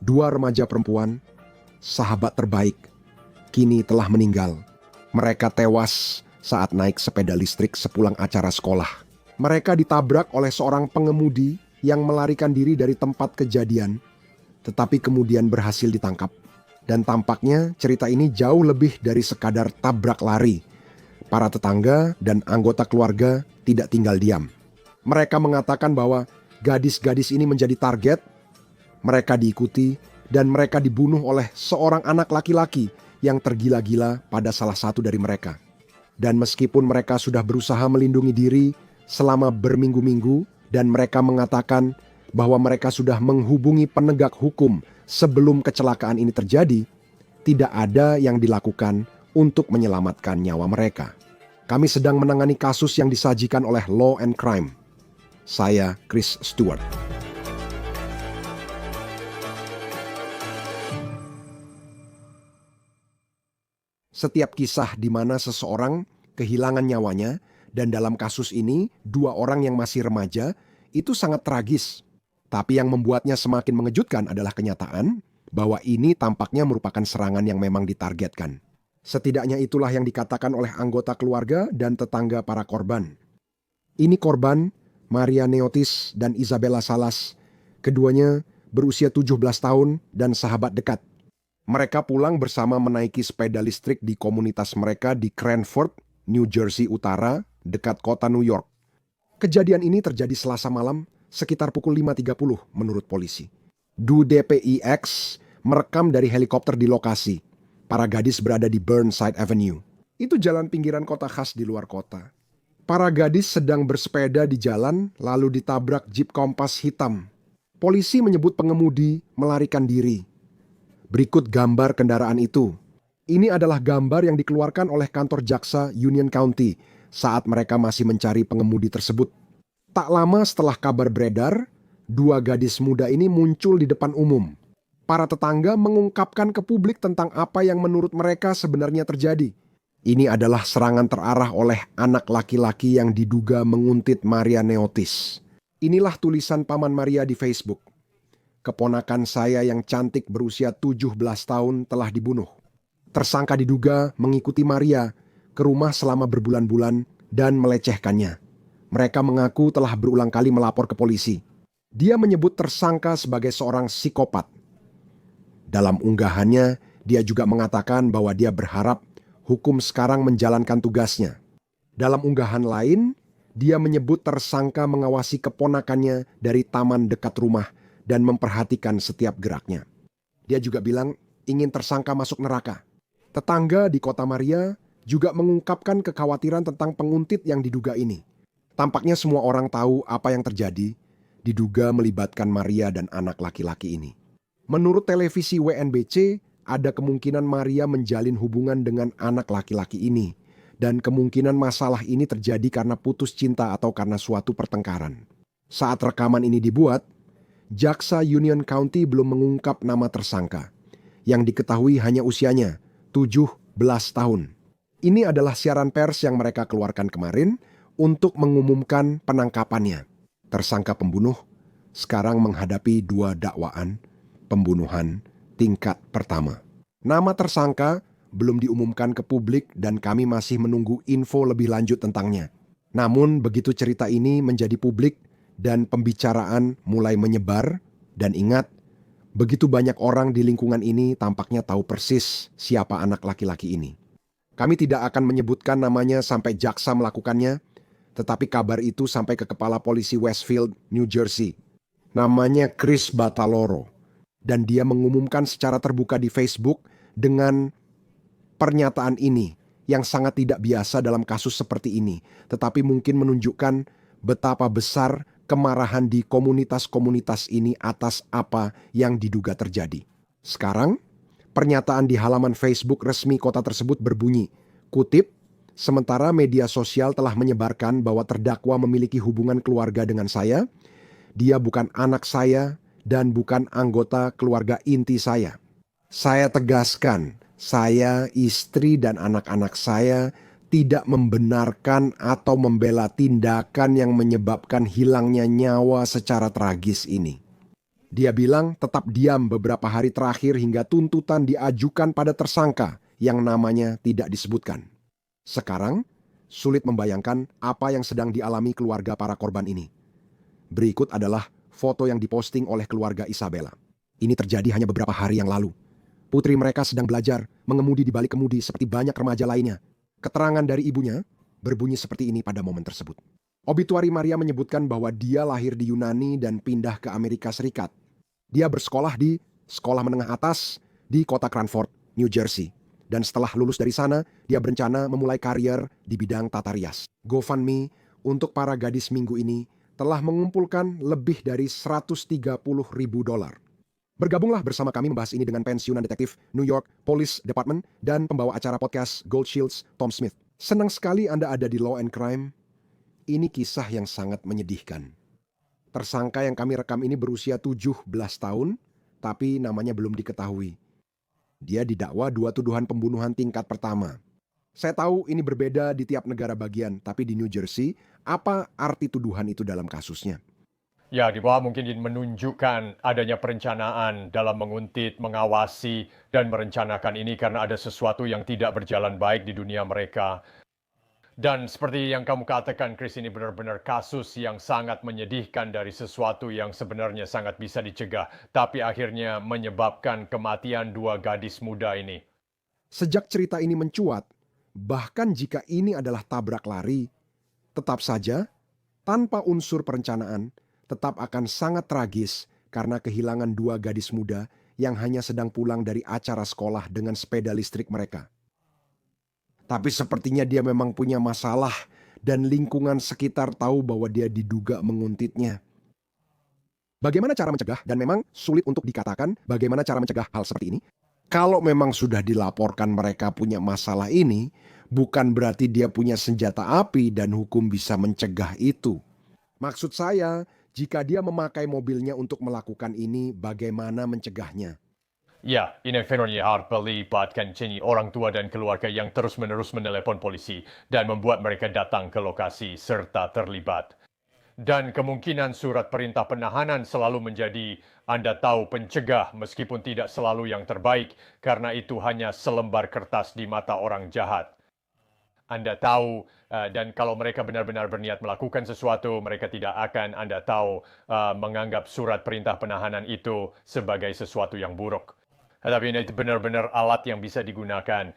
Dua remaja perempuan, sahabat terbaik, kini telah meninggal. Mereka tewas saat naik sepeda listrik sepulang acara sekolah. Mereka ditabrak oleh seorang pengemudi yang melarikan diri dari tempat kejadian, tetapi kemudian berhasil ditangkap. Dan tampaknya cerita ini jauh lebih dari sekadar tabrak lari. Para tetangga dan anggota keluarga tidak tinggal diam. Mereka mengatakan bahwa gadis-gadis ini menjadi target, mereka diikuti, dan mereka dibunuh oleh seorang anak laki-laki yang tergila-gila pada salah satu dari mereka. Dan meskipun mereka sudah berusaha melindungi diri selama berminggu-minggu, dan mereka mengatakan bahwa mereka sudah menghubungi penegak hukum sebelum kecelakaan ini terjadi, tidak ada yang dilakukan untuk menyelamatkan nyawa mereka. Kami sedang menangani kasus yang disajikan oleh Law and Crime. Saya Chris Stewart. Setiap kisah di mana seseorang kehilangan nyawanya, dan dalam kasus ini 2 orang yang masih remaja, itu sangat tragis. Tapi yang membuatnya semakin mengejutkan adalah kenyataan bahwa ini tampaknya merupakan serangan yang memang ditargetkan. Setidaknya itulah yang dikatakan oleh anggota keluarga dan tetangga para korban. Ini korban, Maria Neotis dan Isabella Salas. Keduanya berusia 17 tahun dan sahabat dekat. Mereka pulang bersama menaiki sepeda listrik di komunitas mereka di Cranford, New Jersey Utara, dekat kota New York. Kejadian ini terjadi Selasa malam sekitar pukul 5.30 menurut polisi. DPIX merekam dari helikopter di lokasi. Para gadis berada di Burnside Avenue. Itu jalan pinggiran kota khas di luar kota. Para gadis sedang bersepeda di jalan lalu ditabrak Jeep Compass hitam. Polisi menyebut pengemudi melarikan diri. Berikut gambar kendaraan itu. Ini adalah gambar yang dikeluarkan oleh kantor jaksa Union County saat mereka masih mencari pengemudi tersebut. Tak lama setelah kabar beredar, 2 gadis muda ini muncul di depan umum. Para tetangga mengungkapkan ke publik tentang apa yang menurut mereka sebenarnya terjadi. Ini adalah serangan terarah oleh anak laki-laki yang diduga menguntit Maria Neotis. Inilah tulisan Paman Maria di Facebook. Keponakan saya yang cantik berusia 17 tahun telah dibunuh. Tersangka diduga mengikuti Maria ke rumah selama berbulan-bulan dan melecehkannya. Mereka mengaku telah berulang kali melapor ke polisi. Dia menyebut tersangka sebagai seorang psikopat. Dalam unggahannya, dia juga mengatakan bahwa dia berharap hukum sekarang menjalankan tugasnya. Dalam unggahan lain, dia menyebut tersangka mengawasi keponakannya dari taman dekat rumah dan memperhatikan setiap geraknya. Dia juga bilang ingin tersangka masuk neraka. Tetangga di kota Maria juga mengungkapkan kekhawatiran tentang penguntit yang diduga ini. Tampaknya semua orang tahu apa yang terjadi, diduga melibatkan Maria dan anak laki-laki ini. Menurut televisi WNBC, ada kemungkinan Maria menjalin hubungan dengan anak laki-laki ini. Dan kemungkinan masalah ini terjadi karena putus cinta atau karena suatu pertengkaran. Saat rekaman ini dibuat, jaksa Union County belum mengungkap nama tersangka. Yang diketahui hanya usianya, 17 tahun. Ini adalah siaran pers yang mereka keluarkan kemarin untuk mengumumkan penangkapannya. Tersangka pembunuh sekarang menghadapi 2 dakwaan pembunuhan tingkat pertama. Nama tersangka belum diumumkan ke publik dan kami masih menunggu info lebih lanjut tentangnya. Namun begitu cerita ini menjadi publik dan pembicaraan mulai menyebar, dan ingat, begitu banyak orang di lingkungan ini tampaknya tahu persis siapa anak laki-laki ini. Kami tidak akan menyebutkan namanya sampai jaksa melakukannya, tetapi kabar itu sampai ke kepala polisi Westfield, New Jersey. Namanya Chris Bataloro. Dan dia mengumumkan secara terbuka di Facebook dengan pernyataan ini yang sangat tidak biasa dalam kasus seperti ini, tetapi mungkin menunjukkan betapa besar kemarahan di komunitas-komunitas ini atas apa yang diduga terjadi. Sekarang, pernyataan di halaman Facebook resmi kota tersebut berbunyi, kutip, sementara media sosial telah menyebarkan bahwa terdakwa memiliki hubungan keluarga dengan saya, dia bukan anak saya dan bukan anggota keluarga inti saya. Saya tegaskan, saya, istri, dan anak-anak saya tidak membenarkan atau membela tindakan yang menyebabkan hilangnya nyawa secara tragis ini. Dia bilang tetap diam beberapa hari terakhir hingga tuntutan diajukan pada tersangka yang namanya tidak disebutkan. Sekarang, sulit membayangkan apa yang sedang dialami keluarga para korban ini. Berikut adalah foto yang diposting oleh keluarga Isabella. Ini terjadi hanya beberapa hari yang lalu. Putri mereka sedang belajar mengemudi di balik kemudi seperti banyak remaja lainnya. Keterangan dari ibunya berbunyi seperti ini pada momen tersebut. Obituari Maria menyebutkan bahwa dia lahir di Yunani dan pindah ke Amerika Serikat. Dia bersekolah di sekolah menengah atas di kota Cranford, New Jersey. Dan setelah lulus dari sana, dia berencana memulai karier di bidang tata rias. GoFundMe untuk para gadis minggu ini telah mengumpulkan lebih dari $130.000. Bergabunglah bersama kami membahas ini dengan pensiunan detektif New York Police Department dan pembawa acara podcast Gold Shields, Tom Smith. Senang sekali Anda ada di Law and Crime. Ini kisah yang sangat menyedihkan. Tersangka yang kami rekam ini berusia 17 tahun, tapi namanya belum diketahui. Dia didakwa 2 tuduhan pembunuhan tingkat pertama. Saya tahu ini berbeda di tiap negara bagian, tapi di New Jersey, apa arti tuduhan itu dalam kasusnya? Ya, di bawah mungkin menunjukkan adanya perencanaan dalam menguntit, mengawasi, dan merencanakan ini karena ada sesuatu yang tidak berjalan baik di dunia mereka. Dan seperti yang kamu katakan, Chris, ini benar-benar kasus yang sangat menyedihkan dari sesuatu yang sebenarnya sangat bisa dicegah, tapi akhirnya menyebabkan kematian 2 gadis muda ini. Sejak cerita ini mencuat, bahkan jika ini adalah tabrak lari, tetap saja, tanpa unsur perencanaan, tetap akan sangat tragis karena kehilangan 2 gadis muda yang hanya sedang pulang dari acara sekolah dengan sepeda listrik mereka. Tapi sepertinya dia memang punya masalah dan lingkungan sekitar tahu bahwa dia diduga menguntitnya. Bagaimana cara mencegah? Dan memang sulit untuk dikatakan bagaimana cara mencegah hal seperti ini. Kalau memang sudah dilaporkan mereka punya masalah ini, bukan berarti dia punya senjata api dan hukum bisa mencegah itu. Maksud saya, jika dia memakai mobilnya untuk melakukan ini, bagaimana mencegahnya? Ya, ini fenomena hard melibatkan orang tua dan keluarga yang terus-menerus menelepon polisi dan membuat mereka datang ke lokasi serta terlibat. Dan kemungkinan surat perintah penahanan selalu menjadi, Anda tahu, pencegah meskipun tidak selalu yang terbaik karena itu hanya selembar kertas di mata orang jahat. Anda tahu, dan kalau mereka benar-benar berniat melakukan sesuatu, mereka tidak akan, Anda tahu, menganggap surat perintah penahanan itu sebagai sesuatu yang buruk. Tetapi ini benar-benar alat yang bisa digunakan.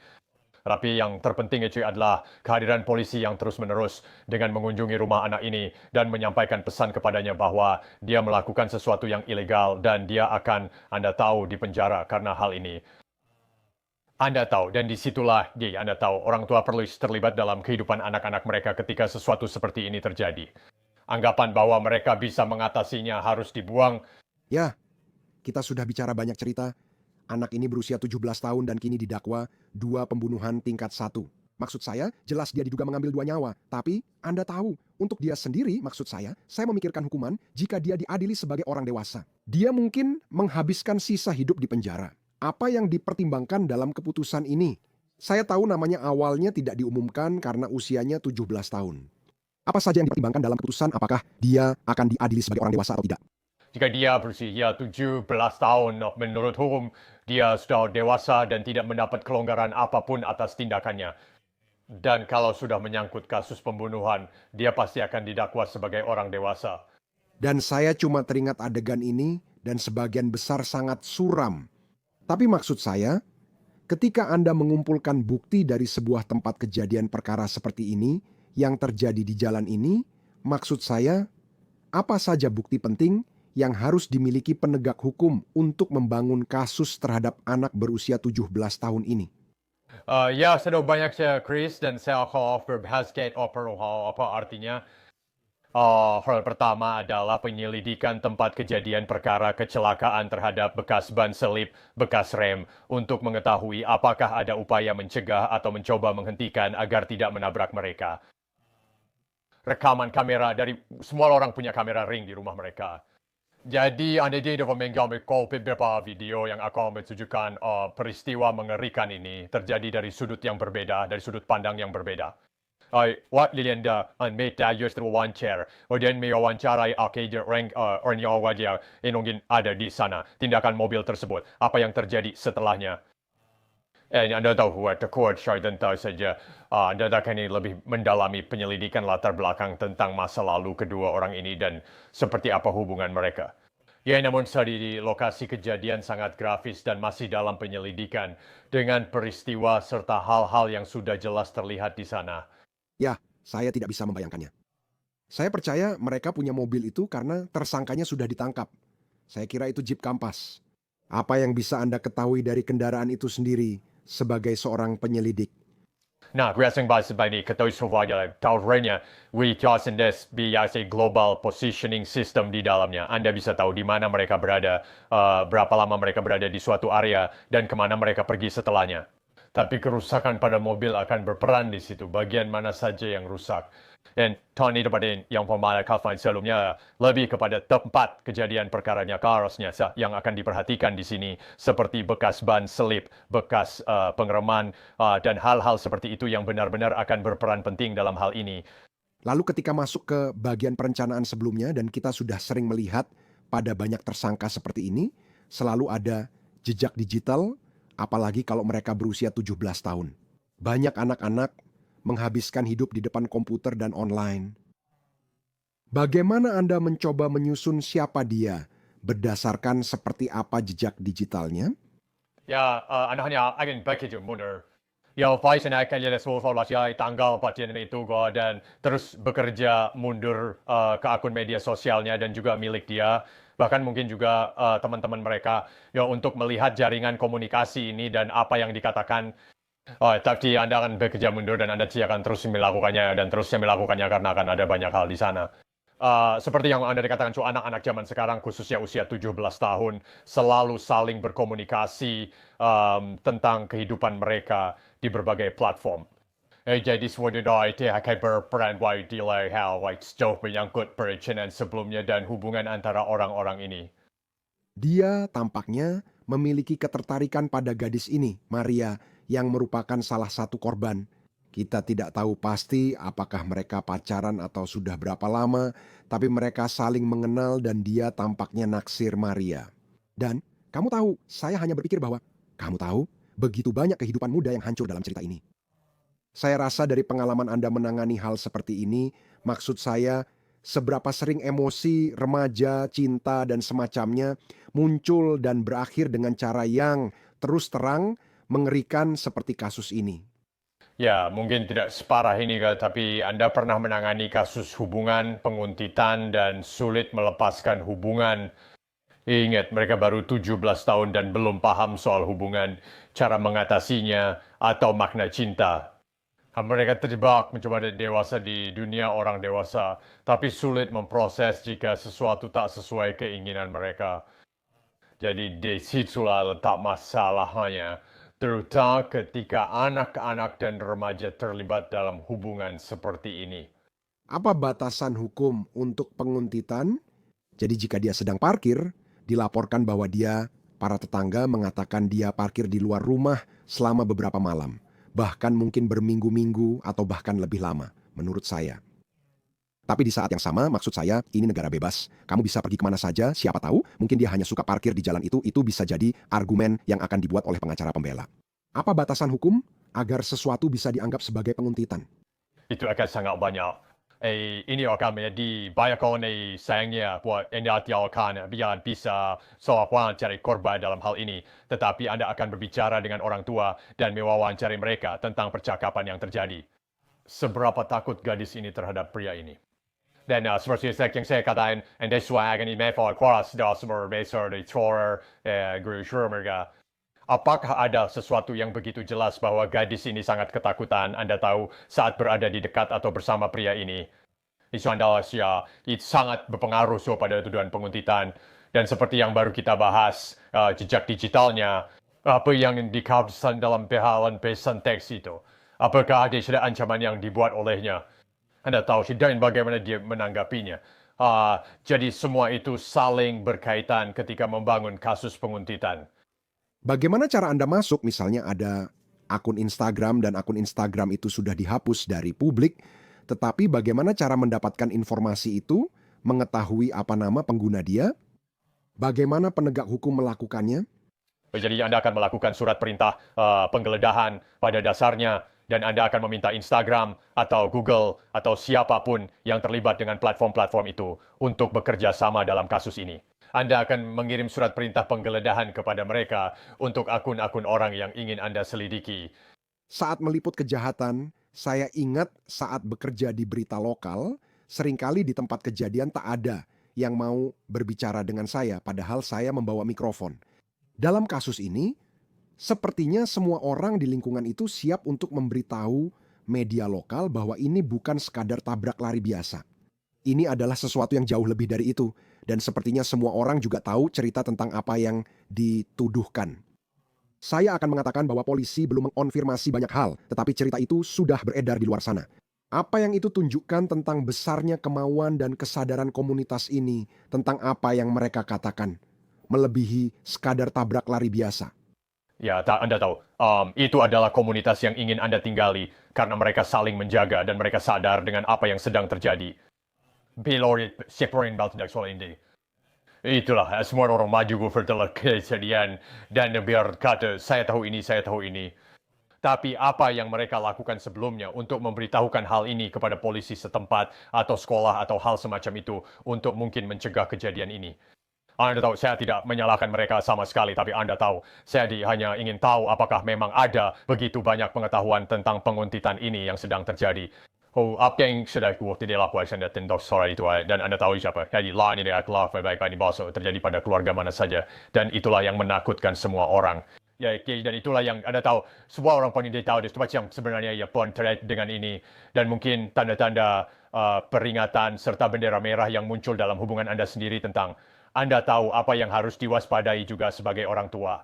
Tapi yang terpenting itu adalah kehadiran polisi yang terus-menerus dengan mengunjungi rumah anak ini dan menyampaikan pesan kepadanya bahwa dia melakukan sesuatu yang ilegal dan dia akan, Anda tahu, dipenjara karena hal ini. Anda tahu, dan disitulah, Anda tahu, orang tua perlu terlibat dalam kehidupan anak-anak mereka ketika sesuatu seperti ini terjadi. Anggapan bahwa mereka bisa mengatasinya harus dibuang. Ya, kita sudah bicara banyak cerita. Anak ini berusia 17 tahun dan kini didakwa 2 pembunuhan tingkat 1. Maksud saya, jelas dia diduga mengambil 2 nyawa. Tapi, Anda tahu, untuk dia sendiri, maksud saya memikirkan hukuman jika dia diadili sebagai orang dewasa. Dia mungkin menghabiskan sisa hidup di penjara. Apa yang dipertimbangkan dalam keputusan ini? Saya tahu namanya awalnya tidak diumumkan karena usianya 17 tahun. Apa saja yang dipertimbangkan dalam keputusan apakah dia akan diadili sebagai orang dewasa atau tidak? Jika dia berusia 17 tahun, menurut hukum, dia sudah dewasa dan tidak mendapat kelonggaran apapun atas tindakannya. Dan kalau sudah menyangkut kasus pembunuhan, dia pasti akan didakwa sebagai orang dewasa. Dan saya cuma teringat adegan ini dan sebagian besar sangat suram. Tapi maksud saya, ketika Anda mengumpulkan bukti dari sebuah tempat kejadian perkara seperti ini yang terjadi di jalan ini, maksud saya, apa saja bukti penting yang harus dimiliki penegak hukum untuk membangun kasus terhadap anak berusia 17 tahun ini? Ya, sudah banyak saya, Chris, dan saya akan berbahas apa artinya. Hal pertama adalah penyelidikan tempat kejadian perkara kecelakaan terhadap bekas ban selip, bekas rem, untuk mengetahui apakah ada upaya mencegah atau mencoba menghentikan agar tidak menabrak mereka. Rekaman kamera dari semua orang punya kamera ring di rumah mereka. Jadi Anda dapat mengambil beberapa video yang akan menunjukkan peristiwa mengerikan ini terjadi dari sudut yang berbeda, dari sudut pandang yang berbeda. What Linda Meta just wawancara, dan mewawancarai arcade rank orang yang wajah mungkin ada di sana. Tindakan mobil tersebut, apa yang terjadi setelahnya? Anda tahu, Court Shard tahu saja, Anda akan lebih mendalami penyelidikan latar belakang tentang masa lalu kedua orang ini dan seperti apa hubungan mereka. Ya, namun saat di lokasi kejadian sangat grafis dan masih dalam penyelidikan dengan peristiwa serta hal-hal yang sudah jelas terlihat di sana. Ya, saya tidak bisa membayangkannya. Saya percaya mereka punya mobil itu karena tersangkanya sudah ditangkap. Saya kira itu Jeep Kampas. Apa yang bisa Anda ketahui dari kendaraan itu sendiri sebagai seorang penyelidik? Nah, Racing Bus ini ketahui semuanya. Tahunya, WeChat biasa global positioning system di dalamnya. Anda bisa tahu di mana mereka berada, berapa lama mereka berada di suatu area, dan kemana mereka pergi setelahnya. Tapi kerusakan pada mobil akan berperan di situ, bagian mana saja yang rusak. Dan tahun itu pada yang pemanakan sebelumnya lebih kepada tempat kejadian perkaranya harusnya yang akan diperhatikan di sini seperti bekas ban selip, bekas pengereman dan hal-hal seperti itu yang benar-benar akan berperan penting dalam hal ini. Lalu ketika masuk ke bagian perencanaan sebelumnya dan kita sudah sering melihat pada banyak tersangka seperti ini, selalu ada jejak digital, apalagi kalau mereka berusia 17 tahun. Banyak anak-anak menghabiskan hidup di depan komputer dan online. Bagaimana Anda mencoba menyusun siapa dia berdasarkan seperti apa jejak digitalnya? Ya, anaknya akan begitu mundur. Ya, Faisal akan jadi sebuah tanggal pasien itu dan terus bekerja mundur ke akun media sosialnya dan juga milik dia. Bahkan mungkin juga teman-teman mereka ya untuk melihat jaringan komunikasi ini dan apa yang dikatakan. Tapi Anda akan bekerja mundur dan Anda akan terus melakukannya dan terusnya melakukannya karena akan ada banyak hal di sana. Seperti yang Anda dikatakan, anak-anak zaman sekarang khususnya usia 17 tahun selalu saling berkomunikasi tentang kehidupan mereka di berbagai platform. Jadi semua itu akan berperan di hal sejauh menyangkut perizinan sebelumnya dan hubungan antara orang-orang ini. Dia tampaknya memiliki ketertarikan pada gadis ini, Maria, yang merupakan salah satu korban. Kita tidak tahu pasti apakah mereka pacaran atau sudah berapa lama, tapi mereka saling mengenal dan dia tampaknya naksir Maria. Dan kamu tahu, saya hanya berpikir bahwa, kamu tahu, begitu banyak kehidupan muda yang hancur dalam cerita ini. Saya rasa dari pengalaman Anda menangani hal seperti ini, maksud saya, seberapa sering emosi, remaja, cinta, dan semacamnya muncul dan berakhir dengan cara yang terus terang mengerikan seperti kasus ini. Ya, mungkin tidak separah ini, tapi Anda pernah menangani kasus hubungan, penguntitan, dan sulit melepaskan hubungan. Ingat, mereka baru 17 tahun dan belum paham soal hubungan, cara mengatasinya, atau makna cinta. Mereka terjebak mencoba dewasa di dunia orang dewasa, tapi sulit memproses jika sesuatu tak sesuai keinginan mereka. Jadi di situlah letak masalahnya, terutama ketika anak-anak dan remaja terlibat dalam hubungan seperti ini. Apa batasan hukum untuk penguntitan? Jadi jika dia sedang parkir, dilaporkan bahwa para tetangga mengatakan dia parkir di luar rumah selama beberapa malam. Bahkan mungkin berminggu-minggu atau bahkan lebih lama, menurut saya. Tapi di saat yang sama, maksud saya, ini negara bebas. Kamu bisa pergi kemana saja, siapa tahu, mungkin dia hanya suka parkir di jalan itu bisa jadi argumen yang akan dibuat oleh pengacara pembela. Apa batasan hukum agar sesuatu bisa dianggap sebagai penguntitan? Itu akan sangat banyak. Ini akan menjadi banyak orang sayangnya buat Anda akan biar bisa seorang cari korban dalam hal ini. Tetapi Anda akan berbicara dengan orang tua dan mewawancari mereka tentang percakapan yang terjadi. Seberapa takut gadis ini terhadap pria ini? Dan seperti yang saya katakan, and that's why akan dimefa kuas dasar besar di Tor guru mereka. Apakah ada sesuatu yang begitu jelas bahwa gadis ini sangat ketakutan Anda tahu saat berada di dekat atau bersama pria ini? Isu Anda itu sangat berpengaruh pada tuduhan penguntitan. Dan seperti yang baru kita bahas, jejak digitalnya, apa yang dikhawatirkan dalam pesan teks itu? Apakah ada ancaman yang dibuat olehnya? Anda tahu dan bagaimana dia menanggapinya. Jadi semua itu saling berkaitan ketika membangun kasus penguntitan. Bagaimana cara Anda masuk, misalnya ada akun Instagram dan akun Instagram itu sudah dihapus dari publik, tetapi bagaimana cara mendapatkan informasi itu, mengetahui apa nama pengguna dia, bagaimana penegak hukum melakukannya. Jadi Anda akan melakukan surat perintah penggeledahan pada dasarnya dan Anda akan meminta Instagram atau Google atau siapapun yang terlibat dengan platform-platform itu untuk bekerja sama dalam kasus ini. Anda akan mengirim surat perintah penggeledahan kepada mereka untuk akun-akun orang yang ingin Anda selidiki. Saat meliput kejahatan, saya ingat saat bekerja di berita lokal, seringkali di tempat kejadian tak ada yang mau berbicara dengan saya, padahal saya membawa mikrofon. Dalam kasus ini, sepertinya semua orang di lingkungan itu siap untuk memberitahu media lokal bahwa ini bukan sekadar tabrak lari biasa. Ini adalah sesuatu yang jauh lebih dari itu, dan sepertinya semua orang juga tahu cerita tentang apa yang dituduhkan. Saya akan mengatakan bahwa polisi belum mengonfirmasi banyak hal, tetapi cerita itu sudah beredar di luar sana. Apa yang itu tunjukkan tentang besarnya kemauan dan kesadaran komunitas ini tentang apa yang mereka katakan, melebihi sekadar tabrak lari biasa. Ya, Anda tahu, itu adalah komunitas yang ingin Anda tinggali karena mereka saling menjaga dan mereka sadar dengan apa yang sedang terjadi. Bilorit separin baltindak soal ini. Itulah, semua orang maju bertelah kejadian dan biar kata, saya tahu ini, saya tahu ini. Tapi apa yang mereka lakukan sebelumnya untuk memberitahukan hal ini kepada polisi setempat atau sekolah atau hal semacam itu untuk mungkin mencegah kejadian ini. Anda tahu, saya tidak menyalahkan mereka sama sekali, tapi Anda tahu, saya hanya ingin tahu apakah memang ada begitu banyak pengetahuan tentang penguntitan ini yang sedang terjadi. Oh, apa yang sudah tidak lakukan Anda tentang soal itu, dan Anda tahu siapa. Jadi, lain ini adalah baik ini bahasa terjadi pada keluarga mana saja, dan itulah yang menakutkan semua orang. Ya, dan itulah yang Anda tahu, semua orang pun dia tahu, macam sebenarnya ya pun terkait dengan ini, dan mungkin tanda-tanda peringatan serta bendera merah yang muncul dalam hubungan Anda sendiri tentang Anda tahu apa yang harus diwaspadai juga sebagai orang tua.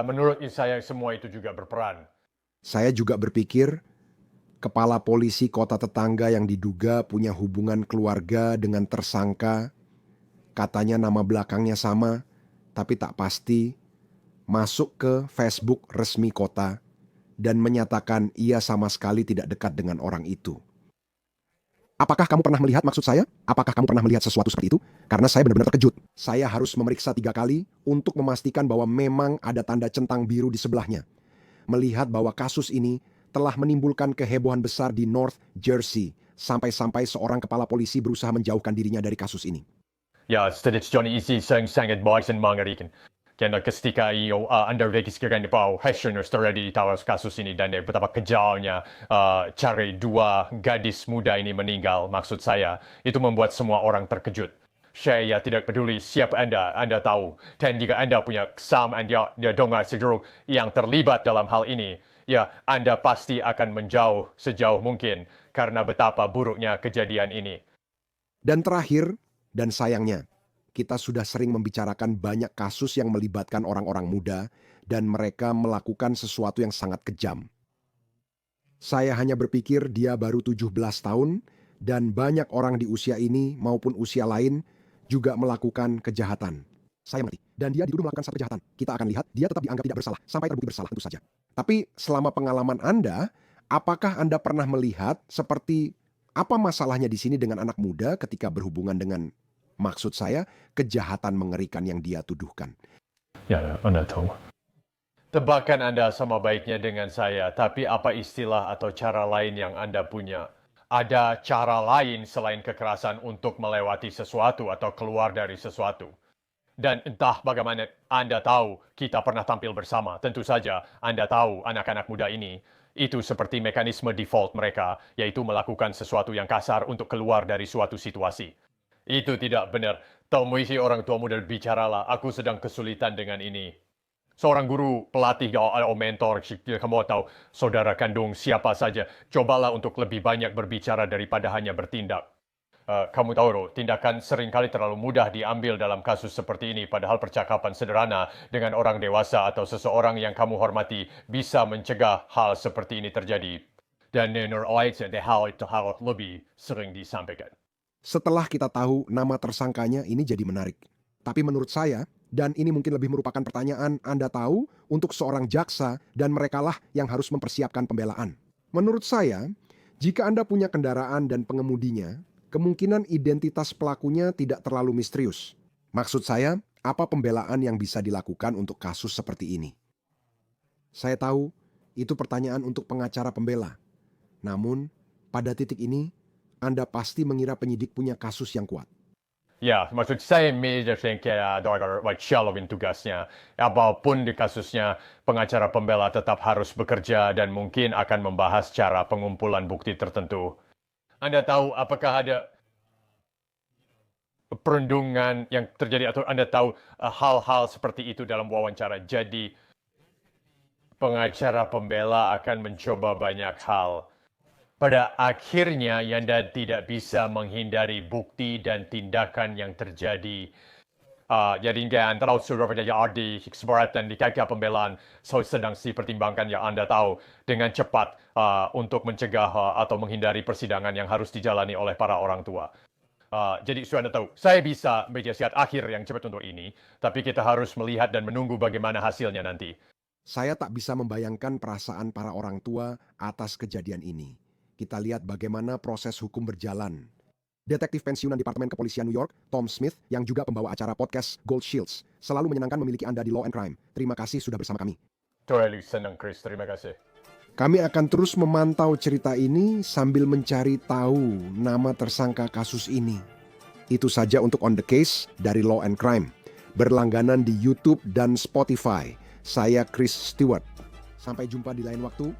Menurut saya semua itu juga berperan. Saya juga berpikir, kepala polisi kota tetangga yang diduga punya hubungan keluarga dengan tersangka, katanya nama belakangnya sama, tapi tak pasti, masuk ke Facebook resmi kota dan menyatakan ia sama sekali tidak dekat dengan orang itu. Apakah kamu pernah melihat maksud saya? Apakah kamu pernah melihat sesuatu seperti itu? Karena saya benar-benar terkejut. Saya harus memeriksa 3 kali untuk memastikan bahwa memang ada tanda centang biru di sebelahnya. Melihat bahwa kasus ini telah menimbulkan kehebohan besar di North Jersey, sampai-sampai seorang kepala polisi berusaha menjauhkan dirinya dari kasus ini. Ya, sedikit isi sangat baik dan mengerikan. Karena ketika Anda registrkan di bawah Hessioners terjadi di tawas kasus ini dan betapa kejamnya cari 2 gadis muda ini meninggal, maksud saya, itu membuat semua orang terkejut. Saya tidak peduli siapa Anda tahu. Dan jika Anda punya kesamaan dia dengar segeruk yang terlibat dalam hal ini, ya Anda pasti akan menjauh sejauh mungkin karena betapa buruknya kejadian ini. Dan terakhir, dan sayangnya, kita sudah sering membicarakan banyak kasus yang melibatkan orang-orang muda dan mereka melakukan sesuatu yang sangat kejam. Saya hanya berpikir dia baru 17 tahun dan banyak orang di usia ini maupun usia lain juga melakukan kejahatan. Saya mengerti. Dan dia dituduh melakukan satu kejahatan. Kita akan lihat dia tetap dianggap tidak bersalah sampai terbukti bersalah tentu saja. Tapi selama pengalaman Anda, apakah Anda pernah melihat seperti apa masalahnya di sini dengan anak muda ketika berhubungan dengan, maksud saya, kejahatan mengerikan yang dia tuduhkan? Ya, Anda tahu. Tebakan Anda sama baiknya dengan saya, tapi apa istilah atau cara lain yang Anda punya? Ada cara lain selain kekerasan untuk melewati sesuatu atau keluar dari sesuatu. Dan entah bagaimana Anda tahu kita pernah tampil bersama, tentu saja Anda tahu anak-anak muda ini, itu seperti mekanisme default mereka, yaitu melakukan sesuatu yang kasar untuk keluar dari suatu situasi. Itu tidak benar. Temui si orang tuamu dan bicaralah, aku sedang kesulitan dengan ini. Seorang guru, pelatih, atau mentor, kamu tahu, saudara kandung, siapa saja, cobalah untuk lebih banyak berbicara daripada hanya bertindak. Kamu tahu, Ro, tindakan seringkali terlalu mudah diambil dalam kasus seperti ini, padahal percakapan sederhana dengan orang dewasa atau seseorang yang kamu hormati bisa mencegah hal seperti ini terjadi. Dan hal itu lebih sering disampaikan. Setelah kita tahu nama tersangkanya, ini jadi menarik. Tapi menurut saya, dan ini mungkin lebih merupakan pertanyaan Anda tahu untuk seorang jaksa dan merekalah yang harus mempersiapkan pembelaan. Menurut saya, jika Anda punya kendaraan dan pengemudinya, kemungkinan identitas pelakunya tidak terlalu misterius. Maksud saya, apa pembelaan yang bisa dilakukan untuk kasus seperti ini? Saya tahu itu pertanyaan untuk pengacara pembela. Namun, pada titik ini, Anda pasti mengira penyidik punya kasus yang kuat. Ya, maksud saya major kayak Shalowin tugasnya. Apapun di kasusnya, pengacara pembela tetap harus bekerja dan mungkin akan membahas cara pengumpulan bukti tertentu. Anda tahu apakah ada perundungan yang terjadi atau Anda tahu hal-hal seperti itu dalam wawancara. Jadi, pengacara pembela akan mencoba banyak hal. Pada akhirnya, Anda tidak bisa menghindari bukti dan tindakan yang terjadi. Jadi kalau sudah terjadi kesepakatan di kakak pembelaan, sedang dipertimbangkan yang Anda tahu dengan cepat untuk mencegah atau menghindari persidangan yang harus dijalani oleh para orang tua. Jadi sudah Anda tahu, saya bisa menjadi akhir yang cepat untuk ini, tapi kita harus melihat dan menunggu bagaimana hasilnya nanti. Saya tak bisa membayangkan perasaan para orang tua atas kejadian ini. Kita lihat bagaimana proses hukum berjalan. Detektif pensiunan Departemen Kepolisian New York, Tom Smith, yang juga pembawa acara podcast Gold Shields, selalu menyenangkan memiliki Anda di Law and Crime. Terima kasih sudah bersama kami. Terlalu senang, Chris. Terima kasih. Kami akan terus memantau cerita ini sambil mencari tahu nama tersangka kasus ini. Itu saja untuk On The Case dari Law and Crime. Berlangganan di YouTube dan Spotify. Saya Chris Stewart. Sampai jumpa di lain waktu.